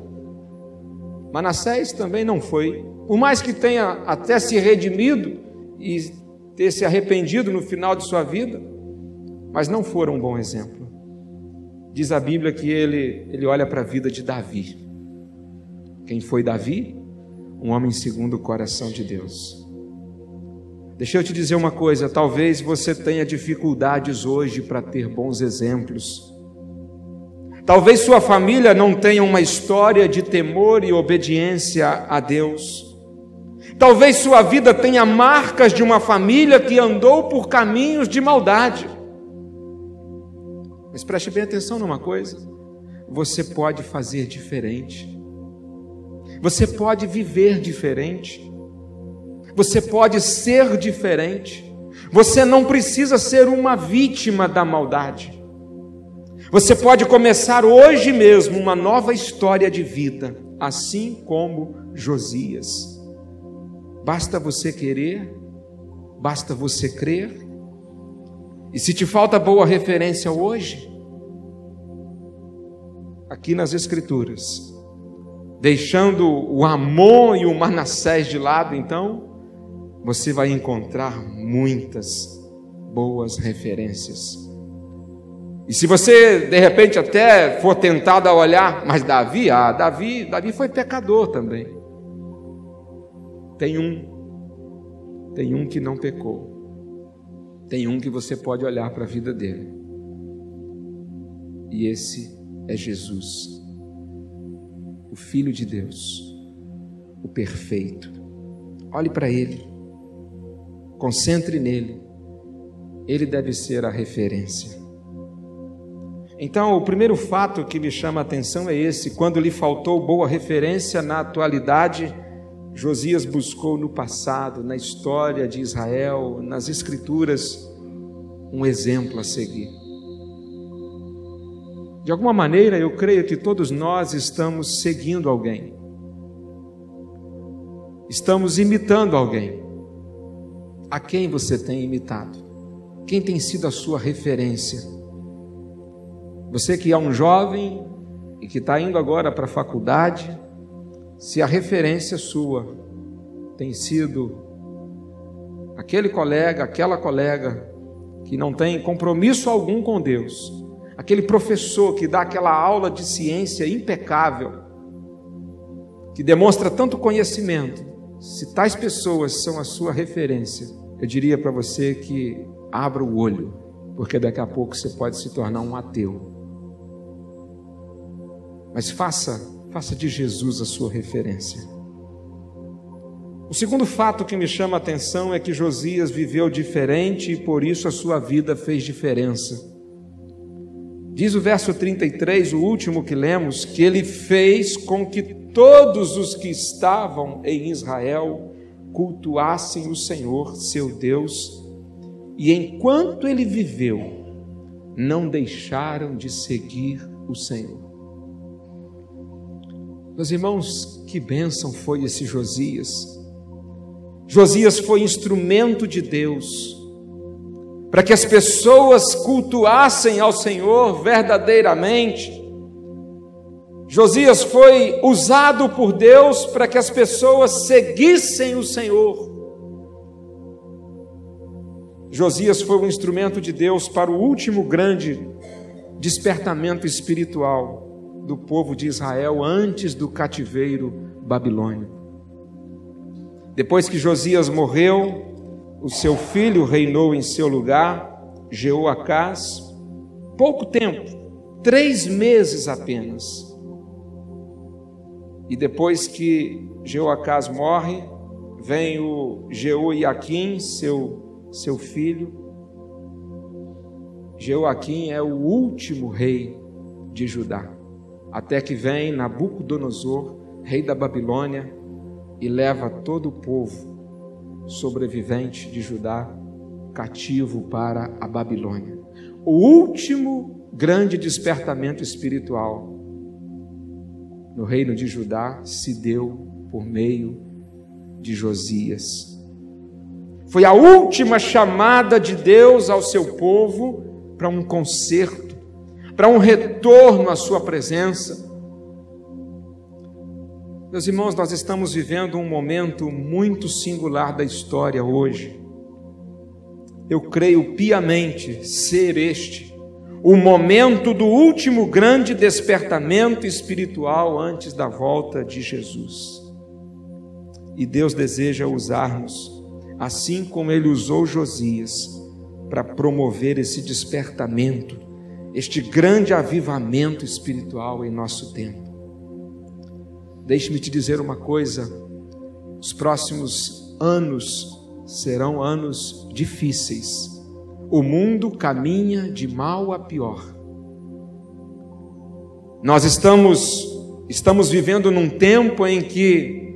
Manassés também não foi. Por mais que tenha até se redimido e ter se arrependido no final de sua vida, mas não foram um bom exemplo. Diz a Bíblia que ele olha para a vida de Davi. Quem foi Davi? Um homem segundo o coração de Deus. Deixa eu te dizer uma coisa, talvez você tenha dificuldades hoje para ter bons exemplos. Talvez sua família não tenha uma história de temor e obediência a Deus. Talvez sua vida tenha marcas de uma família que andou por caminhos de maldade. Mas preste bem atenção numa coisa, você pode fazer diferente. Você pode viver diferente. Você pode ser diferente. Você não precisa ser uma vítima da maldade. Você pode começar hoje mesmo uma nova história de vida, assim como Josias. Basta você querer, basta você crer. E se te falta boa referência hoje, aqui nas Escrituras, deixando o Amon e o Manassés de lado, então, você vai encontrar muitas boas referências. E se você, de repente, até for tentado a olhar, mas Davi foi pecador também. Tem um que não pecou. Tem um que você pode olhar para a vida dele. E esse é Jesus, o Filho de Deus, o perfeito. Olhe para ele, concentre nele. Ele deve ser a referência. Então, o primeiro fato que me chama a atenção é esse: quando lhe faltou boa referência na atualidade, Josias buscou no passado, na história de Israel, nas Escrituras, um exemplo a seguir. De alguma maneira, eu creio que todos nós estamos seguindo alguém, estamos imitando alguém. A quem você tem imitado? Quem tem sido a sua referência? Você que é um jovem e que está indo agora para a faculdade, se a referência sua tem sido aquele colega, aquela colega que não tem compromisso algum com Deus, aquele professor que dá aquela aula de ciência impecável, que demonstra tanto conhecimento, se tais pessoas são a sua referência, eu diria para você que abra o olho, porque daqui a pouco você pode se tornar um ateu. Mas faça de Jesus a sua referência. O segundo fato que me chama a atenção é que Josias viveu diferente e por isso a sua vida fez diferença. Diz o verso 33, o último que lemos, que ele fez com que todos os que estavam em Israel cultuassem o Senhor, seu Deus, e enquanto ele viveu, não deixaram de seguir o Senhor. Meus irmãos, que bênção foi esse Josias. Josias foi instrumento de Deus para que as pessoas cultuassem ao Senhor verdadeiramente. Josias foi usado por Deus para que as pessoas seguissem o Senhor. Josias foi um instrumento de Deus para o último grande despertamento espiritual do povo de Israel antes do cativeiro babilônico. Depois que Josias morreu, o seu filho reinou em seu lugar, Jeoacás, pouco tempo, 3 meses apenas. E depois que Jeoacás morre, vem o Jeoiaquim, seu filho. Jeoaquim é o último rei de Judá, até que vem Nabucodonosor, rei da Babilônia, e leva todo o povo sobrevivente de Judá cativo para a Babilônia. O último grande despertamento espiritual no reino de Judá se deu por meio de Josias. Foi a última chamada de Deus ao seu povo para um conserto, para um retorno à sua presença. Meus irmãos, nós estamos vivendo um momento muito singular da história hoje. Eu creio piamente ser este o momento do último grande despertamento espiritual antes da volta de Jesus. E Deus deseja usar-nos, assim como Ele usou Josias, para promover esse despertamento, este grande avivamento espiritual em nosso tempo. Deixe-me te dizer uma coisa: os próximos anos serão anos difíceis. O mundo caminha de mal a pior. Nós estamos vivendo num tempo em que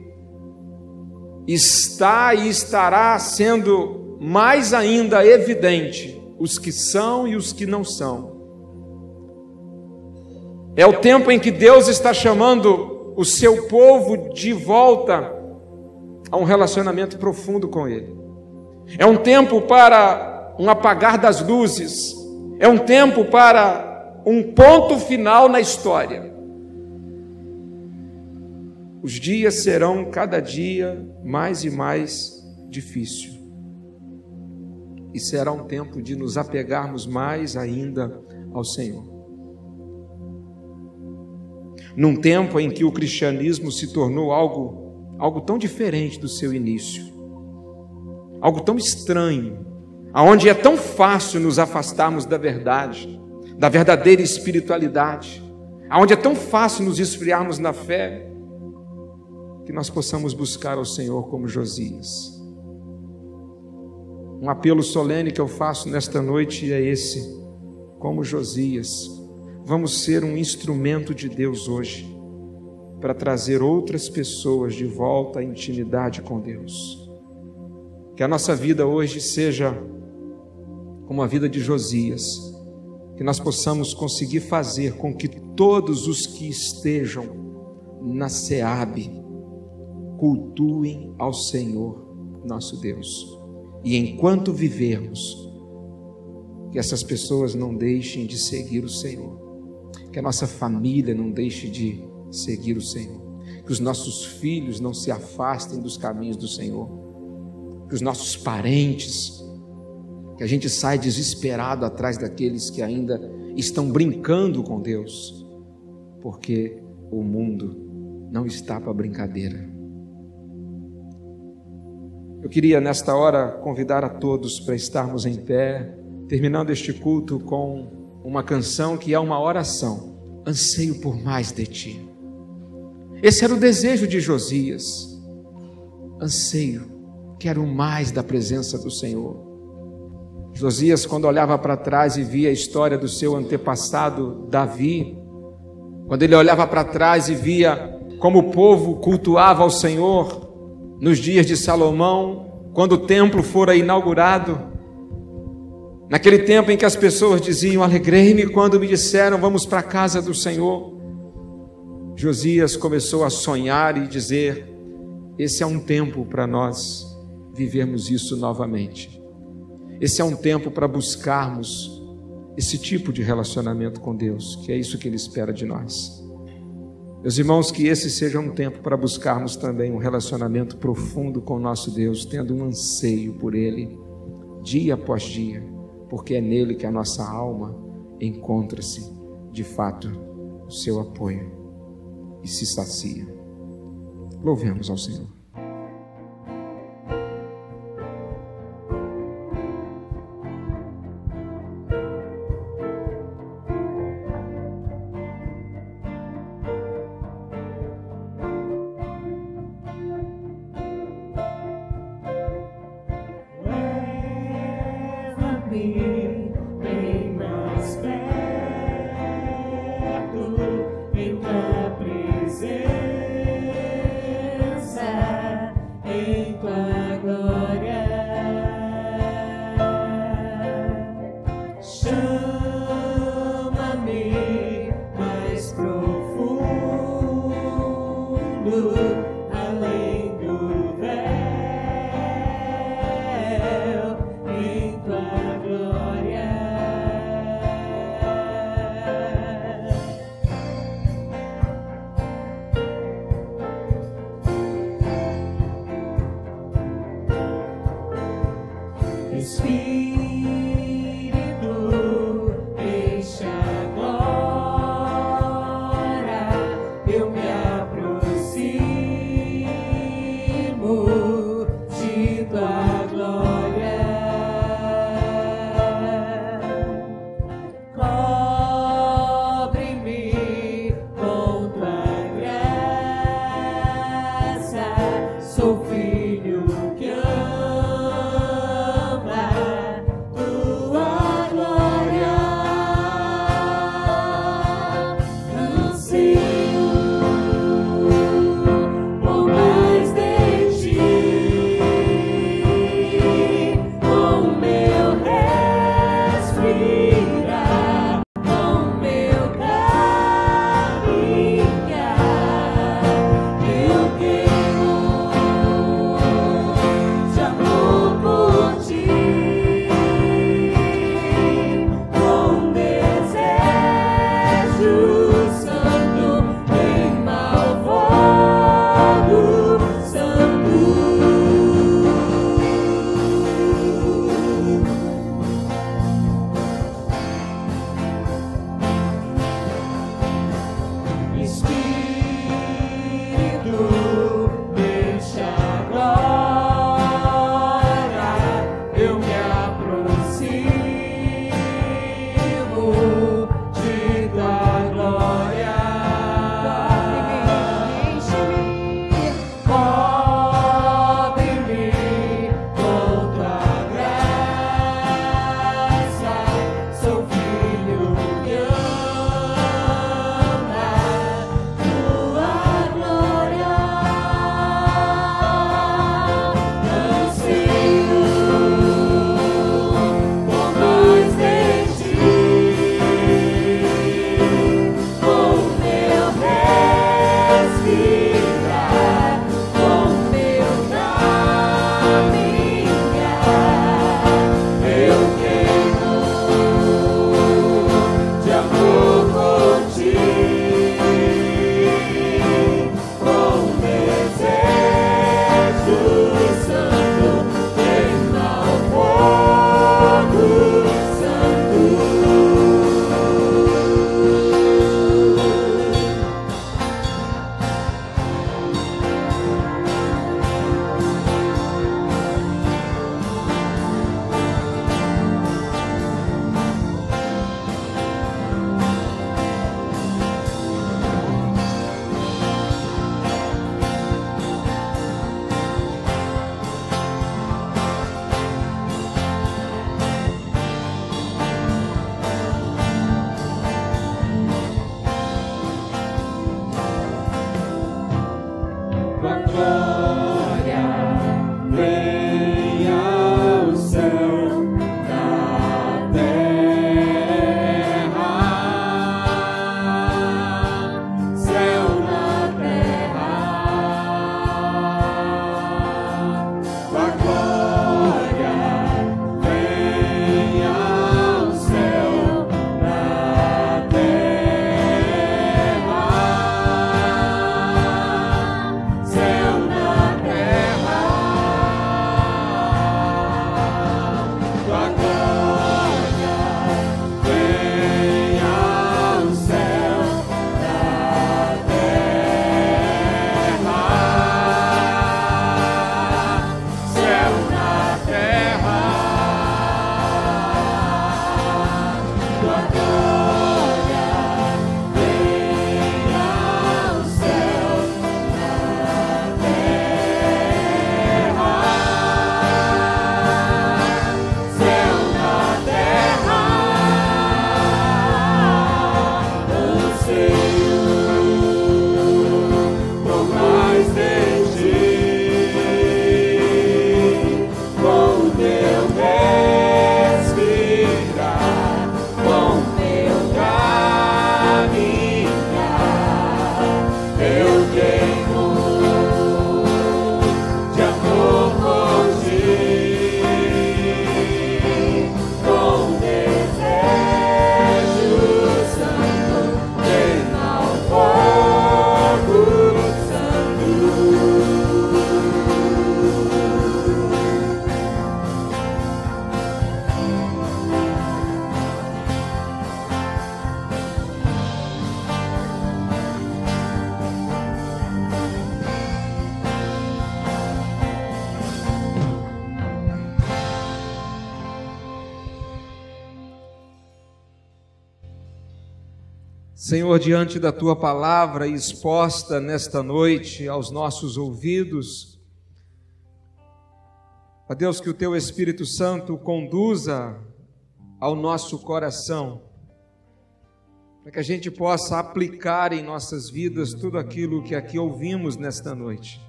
está e estará sendo mais ainda evidente os que são e os que não são. É o tempo em que Deus está chamando o seu povo de volta a um relacionamento profundo com Ele. É um tempo para um apagar das luzes. É um tempo para um ponto final na história. Os dias serão cada dia mais e mais difíceis. E será um tempo de nos apegarmos mais ainda ao Senhor. Num tempo em que o cristianismo se tornou algo tão diferente do seu início, algo tão estranho, aonde é tão fácil nos afastarmos da verdade, da verdadeira espiritualidade, aonde é tão fácil nos esfriarmos na fé, que nós possamos buscar ao Senhor como Josias. Um apelo solene que eu faço nesta noite é esse: como Josias, vamos ser um instrumento de Deus hoje, para trazer outras pessoas de volta à intimidade com Deus. Que a nossa vida hoje seja como a vida de Josias, que nós possamos conseguir fazer com que todos os que estejam na SEAB cultuem ao Senhor nosso Deus. E enquanto vivermos, que essas pessoas não deixem de seguir o Senhor, que a nossa família não deixe de seguir o Senhor, que os nossos filhos não se afastem dos caminhos do Senhor, que os nossos parentes, que a gente saia desesperado atrás daqueles que ainda estão brincando com Deus, porque o mundo não está para brincadeira. Eu queria nesta hora convidar a todos para estarmos em pé, terminando este culto com uma canção que é uma oração: anseio por mais de ti. Esse era o desejo de Josias: anseio, quero mais da presença do Senhor. Josias, quando olhava para trás e via a história do seu antepassado Davi, quando ele olhava para trás e via como o povo cultuava ao Senhor nos dias de Salomão, quando o templo fora inaugurado, naquele tempo em que as pessoas diziam: alegrei-me quando me disseram vamos para a casa do Senhor, Josias começou a sonhar e dizer: esse é um tempo para nós vivermos isso novamente. Esse é um tempo para buscarmos esse tipo de relacionamento com Deus, que é isso que Ele espera de nós. Meus irmãos, que esse seja um tempo para buscarmos também um relacionamento profundo com o nosso Deus, tendo um anseio por Ele, dia após dia, porque é nele que a nossa alma encontra-se, de fato, o seu apoio e se sacia. Louvemos ao Senhor. Eu me aproximo. Senhor, diante da Tua palavra exposta nesta noite aos nossos ouvidos, ó Deus, que o Teu Espírito Santo conduza ao nosso coração, para que a gente possa aplicar em nossas vidas tudo aquilo que aqui ouvimos nesta noite.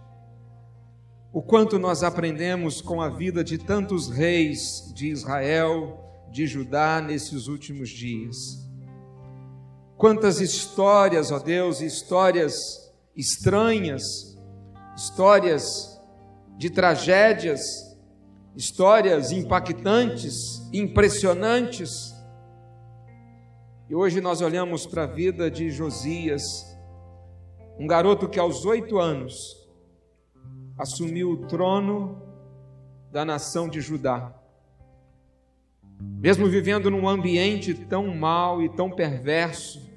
O quanto nós aprendemos com a vida de tantos reis de Israel, de Judá, nesses últimos dias. Quantas histórias, ó Deus, histórias estranhas, histórias de tragédias, histórias impactantes, impressionantes. E hoje nós olhamos para a vida de Josias, um garoto que aos 8 anos assumiu o trono da nação de Judá. Mesmo vivendo num ambiente tão mau e tão perverso,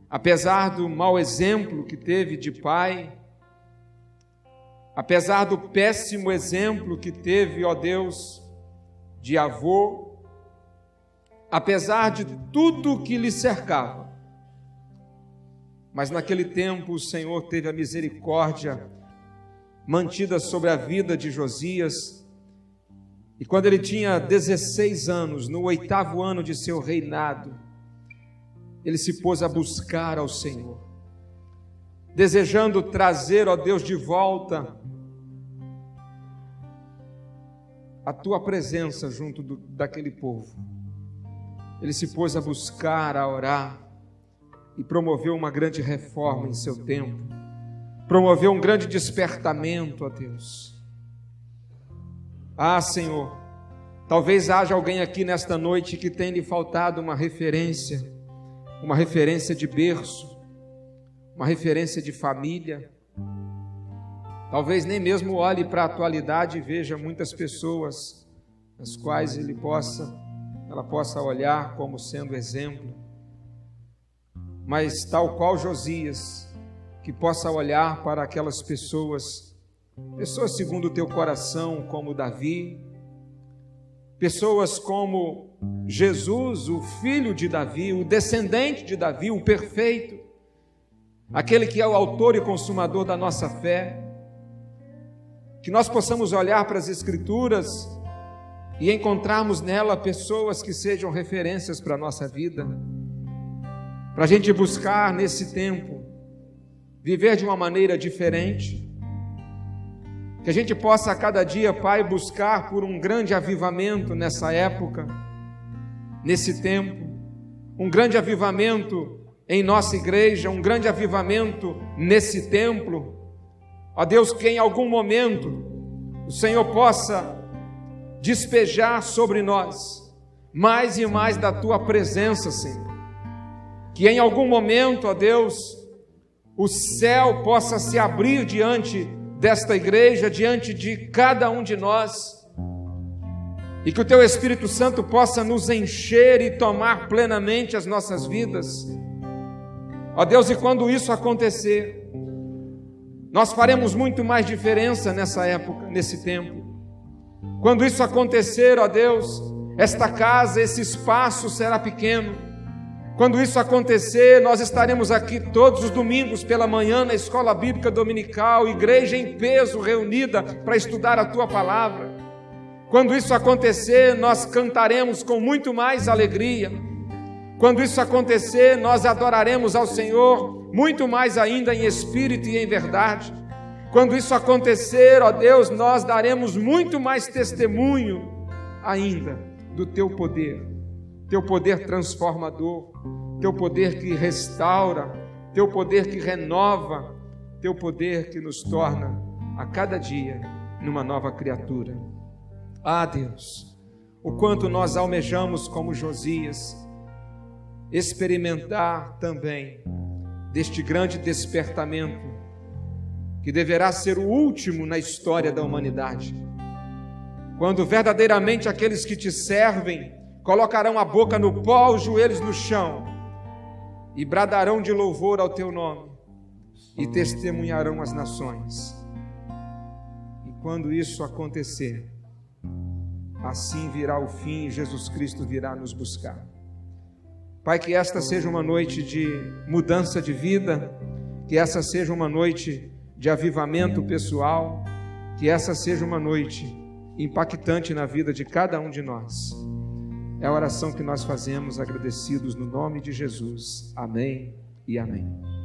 apesar do mau exemplo que teve de pai, apesar do péssimo exemplo que teve, ó Deus, de avô, apesar de tudo que lhe cercava, mas naquele tempo o Senhor teve a misericórdia mantida sobre a vida de Josias. E quando ele tinha 16 anos, no 8º ano de seu reinado, ele se pôs a buscar ao Senhor, desejando trazer, ó Deus, de volta a Tua presença junto daquele povo. Ele se pôs a buscar, a orar, e promoveu uma grande reforma em seu tempo, promoveu um grande despertamento, ó Deus. Ah, Senhor, talvez haja alguém aqui nesta noite que tenha lhe faltado uma referência de berço, uma referência de família. Talvez nem mesmo olhe para a atualidade e veja muitas pessoas as quais ela possa olhar como sendo exemplo, mas tal qual Josias, que possa olhar para aquelas pessoas segundo o teu coração, como Davi, pessoas como Jesus, o filho de Davi, o descendente de Davi, o perfeito, aquele que é o autor e consumador da nossa fé, que nós possamos olhar para as Escrituras e encontrarmos nela pessoas que sejam referências para a nossa vida, para a gente buscar nesse tempo viver de uma maneira diferente, que a gente possa a cada dia, Pai, buscar por um grande avivamento nessa época, nesse tempo, um grande avivamento em nossa igreja, um grande avivamento nesse templo. Ó Deus, que em algum momento o Senhor possa despejar sobre nós mais e mais da Tua presença, Senhor. Que em algum momento, ó Deus, o céu possa se abrir diante desta igreja, diante de cada um de nós, e que o Teu Espírito Santo possa nos encher e tomar plenamente as nossas vidas. Ó Deus, e quando isso acontecer, nós faremos muito mais diferença nessa época, nesse tempo. Quando isso acontecer, ó Deus, esta casa, esse espaço será pequeno. Quando isso acontecer, nós estaremos aqui todos os domingos pela manhã na escola bíblica dominical, igreja em peso reunida para estudar a Tua palavra. Quando isso acontecer, nós cantaremos com muito mais alegria. Quando isso acontecer, nós adoraremos ao Senhor muito mais ainda em espírito e em verdade. Quando isso acontecer, ó Deus, nós daremos muito mais testemunho ainda do Teu poder transformador, Teu poder que restaura, Teu poder que renova, Teu poder que nos torna a cada dia numa nova criatura. Ah, Deus, o quanto nós almejamos como Josias experimentar também deste grande despertamento que deverá ser o último na história da humanidade, quando verdadeiramente aqueles que Te servem colocarão a boca no pó, os joelhos no chão e bradarão de louvor ao Teu nome e testemunharão as nações. E quando isso acontecer, assim virá o fim e Jesus Cristo virá nos buscar. Pai, que esta seja uma noite de mudança de vida, que essa seja uma noite de avivamento pessoal, que essa seja uma noite impactante na vida de cada um de nós. É a oração que nós fazemos agradecidos no nome de Jesus. Amém e amém.